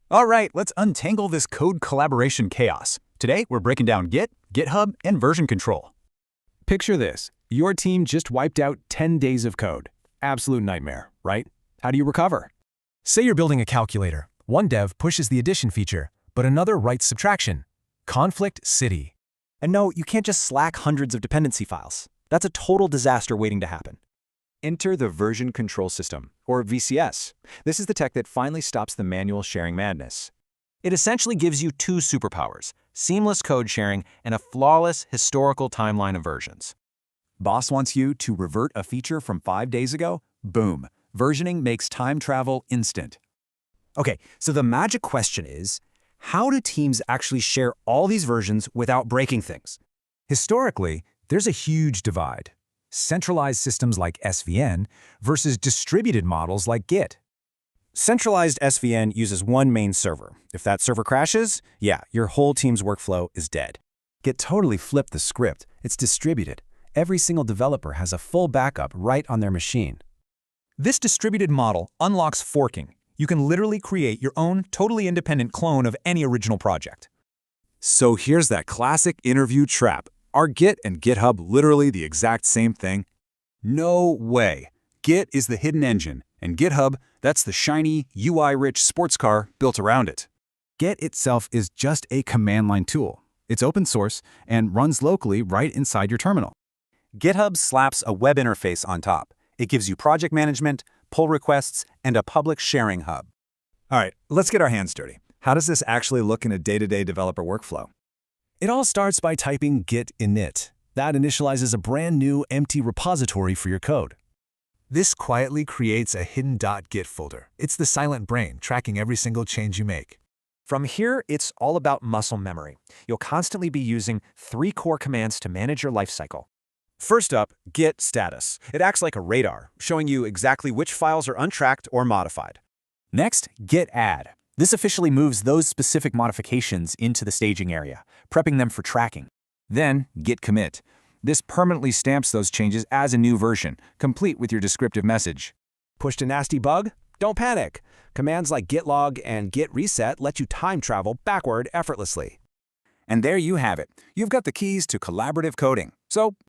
All right, let's untangle this code collaboration chaos. Today, we're breaking down Git, GitHub, and version control. Picture this. Your team just wiped out 10 days of code. Absolute nightmare, right? How do you recover? Say you're building a calculator. One dev pushes the addition feature, but another writes subtraction. Conflict city. And no, you can't just slack hundreds of dependency files. That's a total disaster waiting to happen. Enter the version control system, or VCS. This is the tech that finally stops the manual sharing madness. It essentially gives you two superpowers: seamless code sharing and a flawless historical timeline of versions. Boss wants you to revert a feature from 5 days ago? Boom. Versioning makes time travel instant. Okay, so the magic question is, how do teams actually share all these versions without breaking things? Historically, there's a huge divide. Centralized systems like SVN versus distributed models like Git. Centralized SVN uses one main server. If that server crashes, yeah, your whole team's workflow is dead. Git totally flipped the script. It's distributed. Every single developer has a full backup right on their machine. This distributed model unlocks forking. You can literally create your own totally independent clone of any original project. So here's that classic interview trap. Are Git and GitHub literally the exact same thing? No way. Git is the hidden engine, and GitHub, that's the shiny, UI-rich sports car built around it. Git itself is just a command line tool. It's open source and runs locally right inside your terminal. GitHub slaps a web interface on top. It gives you project management, pull requests, and a public sharing hub. All right, let's get our hands dirty. How does this actually look in a day-to-day developer workflow? It all starts by typing git init. That initializes a brand new empty repository for your code. This quietly creates a hidden .git folder. It's the silent brain tracking every single change you make. From here, it's all about muscle memory. You'll constantly be using 3 core commands to manage your lifecycle. First up, git status. It acts like a radar, showing you exactly which files are untracked or modified. Next, git add. This officially moves those specific modifications into the staging area, prepping them for tracking. Then, git commit. This permanently stamps those changes as a new version, complete with your descriptive message. Pushed a nasty bug? Don't panic. Commands like git log and git reset let you time travel backward effortlessly. And there you have it. You've got the keys to collaborative coding. So